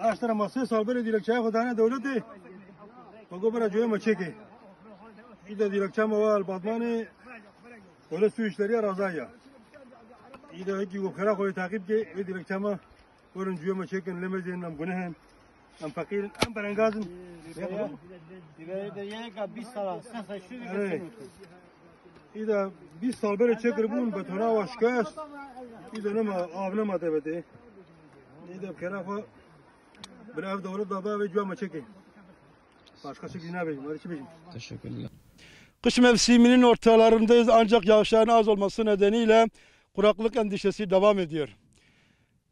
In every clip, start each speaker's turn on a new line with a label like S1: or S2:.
S1: Aştara masaya salbele dilekçeye kudane devleti. Togo bara joya maçeki. İda dilekçe maval batmani. Öyle su işleri razaya. İda ki o kara koyu takip ki ve dilekçe ma. Korun joya maçekin lemezin nam günehen. Nam fakirin am barangazın.
S2: Direğe de yeka 20 sala. Sen şu
S1: Evet. İda 20 salbele çekir bun betona vaşkas. İda nama avna matebeti. İda kara koyu Bravo devlet daba ve joya maçeki. Başka şey ne bileyim, hadi bileyim.
S3: Teşekkürler.
S4: Kış mevsiminin ortalarındayız ancak yağışların az olması nedeniyle kuraklık endişesi devam ediyor.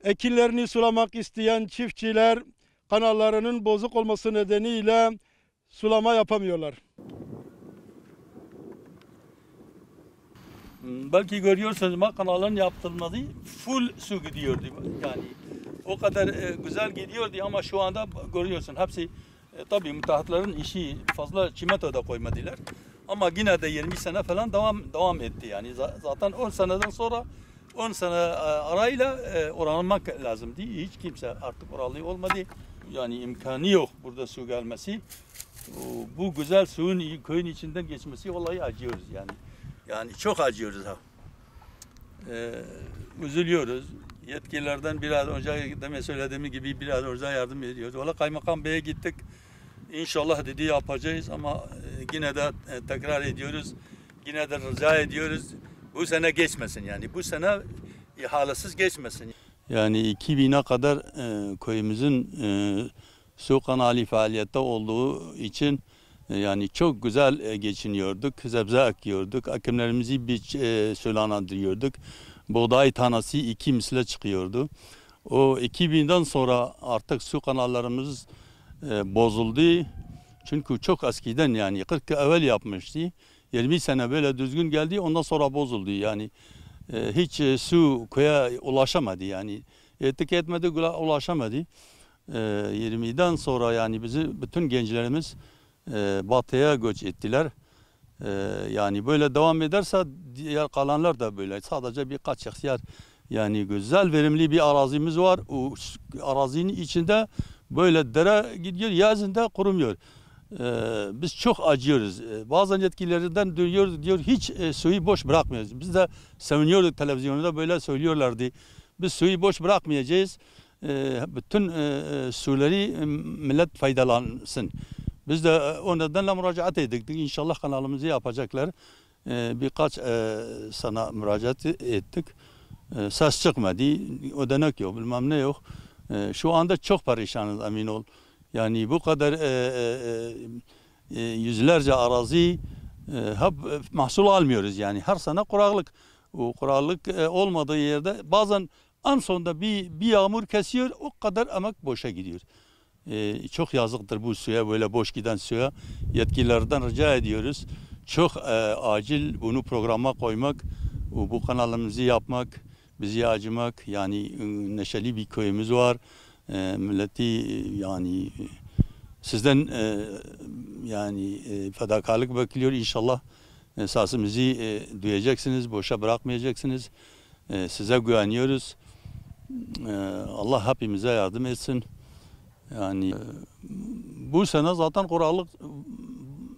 S4: Ekinlerini sulamak isteyen çiftçiler kanallarının bozuk olması nedeniyle sulama yapamıyorlar.
S5: Belki görüyorsunuz bak kanalların yaptırılması full su gidiyordu yani o kadar güzel gidiyordu ama şu anda görüyorsun hepsi tabii müteahhitlerin işi fazla çimento da koymadılar ama yine de 20 sene falan devam etti yani zaten 10 seneden sonra 10 sene arayla oranmak lazımdı hiç kimse artık oralı olmadı yani imkanı yok burada su gelmesi bu güzel suyun köyün içinden geçmesi vallahi acıyoruz yani çok acıyoruz ha. Üzülüyoruz. Yetkililerden biraz önce demin söylediğim gibi biraz önce yardım ediyoruz. Valla kaymakam beye gittik. İnşallah dedi yapacağız ama yine de tekrar ediyoruz. Yine de rica ediyoruz. Bu sene geçmesin yani. Bu sene ihalesiz geçmesin. Yani 2000'e kadar köyümüzün su kanalı faaliyette olduğu için yani çok güzel geçiniyorduk. Sebze ekiyorduk. Ekimlerimizi sulandırıyorduk. Buğday tanesi 2 misle çıkıyordu. O 2000'den sonra artık su kanallarımız bozuldu. Çünkü çok eskiden yani 40 yıl evvel yapmıştı. 20 sene böyle düzgün geldi ondan sonra bozuldu. Yani hiç su köye ulaşamadı yani. Ettik etmedi ulaşamadı. 20'den sonra yani bütün gençlerimiz batıya göç ettiler. Yani böyle devam ederse diğer kalanlar da böyle. Sadece birkaç yer yani güzel verimli bir arazimiz var. O arazinin içinde böyle dere gidiyor yazında kurumuyor. Biz çok acıyoruz. Bazen yetkililerden diyor hiç suyu boş bırakmıyoruz. Biz de seviniyorduk televizyonda böyle söylüyorlardı. Biz suyu boş bırakmayacağız. Bütün suları millet faydalansın. Biz de o nedenle müracaat ettik. İnşallah kanalımızı yapacaklar. Birkaç sana müracaat ettik. Ses çıkmadı. Ödenek yok, bilmem ne yok. Şu anda çok perişanız emin ol. Yani bu kadar yüzlerce arazi hep mahsul almıyoruz yani. Her sene kuraklık. O kuraklık olmadığı yerde bazen en sonunda bir yağmur kesiyor o kadar emek boşa gidiyor. Çok yazıktır bu suya böyle boş giden suya. Yetkililerden rica ediyoruz. Çok acil bunu programa koymak, bu kanalımızı yapmak, bizi acımak. Yani neşeli bir köyümüz var. Milleti yani sizden yani fedakarlık bekliyor inşallah. Sesimizi duyacaksınız, boşa bırakmayacaksınız. Size güveniyoruz. Allah hepimize yardım etsin. Yani bu sene zaten kuraklık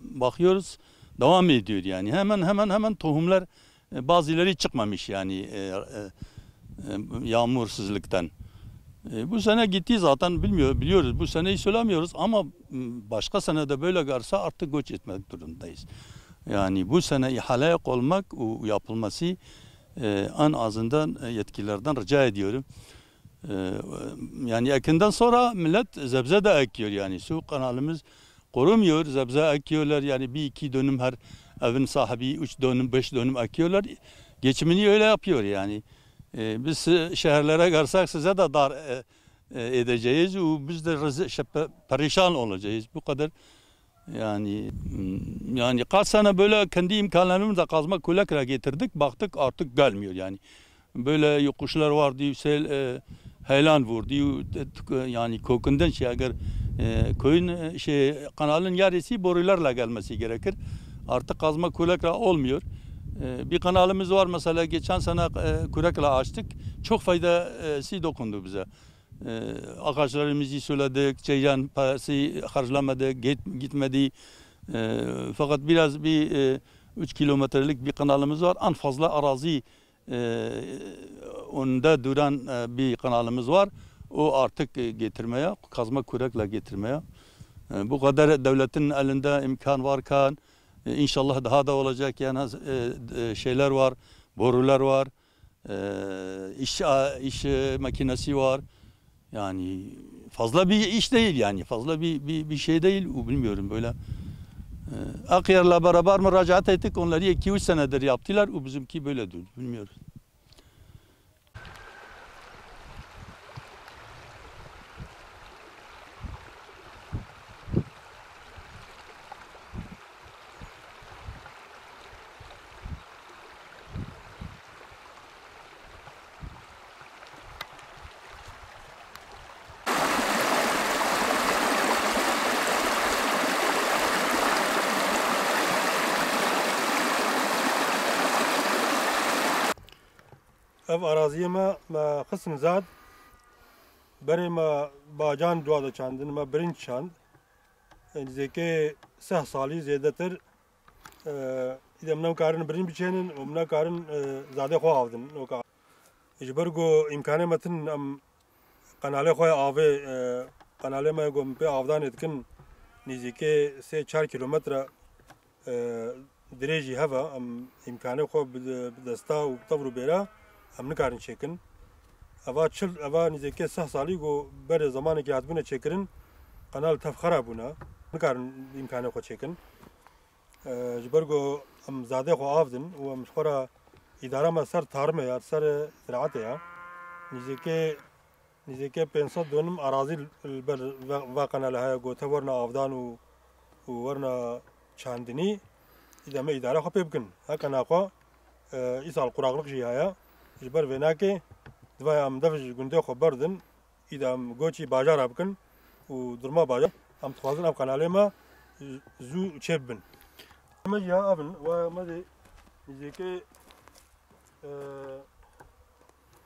S5: bakıyoruz devam ediyor yani hemen tohumlar bazıları çıkmamış yani yağmursuzluktan. Bu sene gitti zaten biliyoruz bu seneyi söylemiyoruz ama başka sene de böyle görse artık göç etmek durumundayız. Yani bu sene ihale olmak yapılması en azından yetkililerden rica ediyorum. Yani ekinden sonra millet zebze de ekiyor yani su kanalımız korumuyor zebze ekiyorlar yani 1-2 dönüm her evin sahibi 3 dönüm 5 dönüm ekiyorlar geçimini öyle yapıyor yani biz şehirlere gelsak size de dar edeceğiz biz de perişan olacağız bu kadar yani kaç sene böyle kendi imkanlarımızla kazma kulakla getirdik baktık artık gelmiyor yani böyle yokuşlar vardı heyelan vurdu yani kokundan eğer köyün kanalın yarısı borularla gelmesi gerekir artık kazma kulakla olmuyor bir kanalımız var mesela geçen sene kulakla açtık çok faydası dokundu bize Ağaçlarımızı suladık, ceylan parası harcamadık, gitmedi. Fakat biraz bir 3 kilometrelik bir kanalımız var. En fazla arazi onda duran bir kanalımız var. O artık getirmeye, kazma kürekle getirmeye. Bu kadar devletin elinde imkan varken inşallah daha da olacak yani şeyler var, borular var, iş makinesi var. Yani fazla bir iş değil yani fazla bir şey değil bilmiyorum böyle. Akyar'la beraber müracaat ettik onları 2-3 senedir yaptılar o bizimki böyle değil bilmiyorum.
S1: ev araziye me kısım zat beri me bacan duada çandın me birinci çand zeki 6 sali ziydetir idem nem karın birinci biçenin umna karın zade xo avdın o ka jbergo imkanı metin am kanale xo ave kanale me gom pe avdan etkin nizike 4 kilometre دريجي هوا ام امكانه خو بدستا و طبرو بيرا ام نكارن چيكن اوا چل اوا نزيكي 6 سالي گو بر زمانه کی ادبونه چيكرن قنال تفخرا بونا نكارن امكانه خو چيكن جبرگو ام زاده خو افدن و ام خورا اداره ما سر تارمه یا سر زراعت یا نزيكي 500 دونم اراضي بر و قنال ها گو تورنا افدان و ورنا چاندني إذا ما إدارة خبيب كن هكذا ناقة إسال قراقلق جيايا جبر فيناكي دواء أم دفج جندي خبردن إذا أم قوتي باجار أبكن ودرما باجار أم تخازن أم قنالي ما زو تشبن ما جاء أبن وما دي نزيكي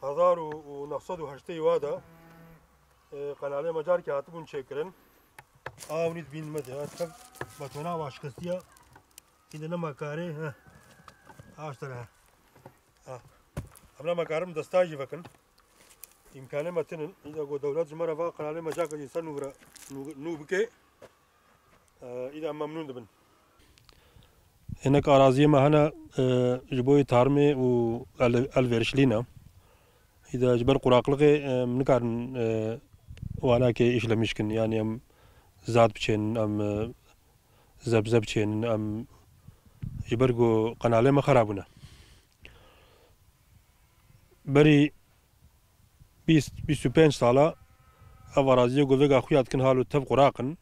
S1: 1908 وادا قنالي مجار كاتبون شكرن آونيت بين مدى أتخب بطونا واشكستيا إذا نما كاري ها أشتري ها أمنا ما كارم دستاجي فكن إمكانه متن إذا قو دولات جمرة فاقن عليه مجاك إنسان نوبكي إذا ممنون دبن هناك أراضي ما هنا جبوي تارمي و الفيرشلينا إذا جبر قراقلقي منكارن وانا كي إيش لمشكن يعني أم زاد بچين أم زبزب بچين أم جبرگو قناله ما خرابونه بری 25 ساله او araziye govega xuyat kin halu tev quraqin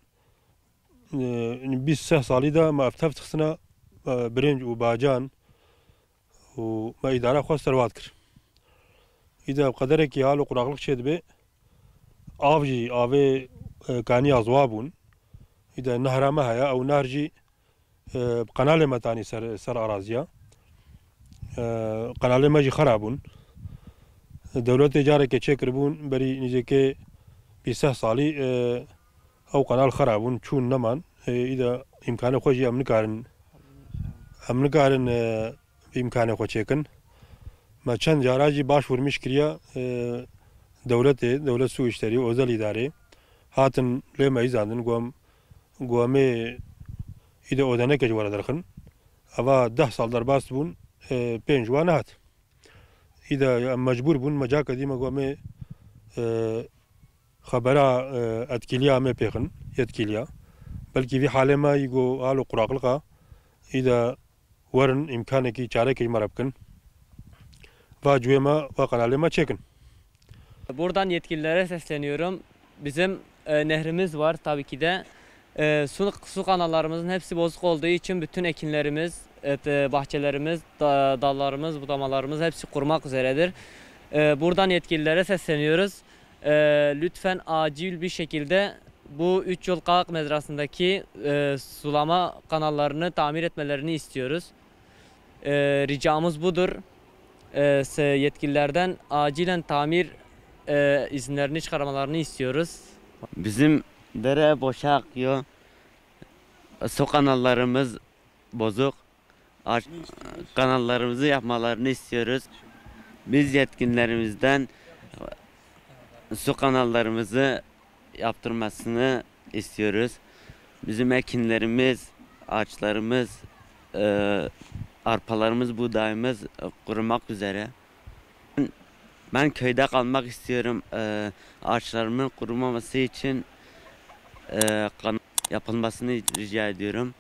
S1: 23 سالی da ma eftef txsina birinc û bacan û ma idara xwe servat kir îda qederekî halu quraqlik çê dibe av jî avê kaniya zwa bûn îda nehra me heye ew ner jî قنالي متاني سر أراضيا قنالي ماجي خرابون دولة تجارة كتشي كربون بري نيجي بيسه صالي أو قنال خرابون شون نمان إذا إمكانه خوجي أم نكارن بإمكانه خوشيكن ما چند جاراجي باش ورمش كريا دولة سو اشتري وزل إداري هاتن لما يزاندن قوامي إذا أودنا كجوار درخن أبا 10 سال درباست بون 5 جوان هات إذا مجبور بون مجاك ديما قوامي خبرا أتكيليا ما بيخن يتكيليا بلكي في حالة ما يقو هالو قراقلقا إذا ورن إمكانك çare ki marabkın vacuyema vakanalema çekin.
S3: Buradan yetkililere sesleniyorum. Bizim nehrimiz var tabii ki de. Su kanallarımızın hepsi bozuk olduğu için bütün ekinlerimiz, bahçelerimiz, dallarımız, budamalarımız hepsi kurumak üzeredir. Buradan yetkililere sesleniyoruz. Lütfen acil bir şekilde bu 3 yol kağık mezrasındaki sulama kanallarını tamir etmelerini istiyoruz. Ricamız budur. Yetkililerden acilen tamir izinlerini çıkarmalarını istiyoruz.
S6: Bizim dere boşa akıyor. Su kanallarımız bozuk. Kanallarımızı yapmalarını istiyoruz. Biz yetkililerimizden su kanallarımızı yaptırmasını istiyoruz. Bizim ekinlerimiz, ağaçlarımız, arpalarımız, buğdayımız kurumak üzere. Ben köyde kalmak istiyorum. Ağaçlarımın kurumaması için yapılmasını rica ediyorum.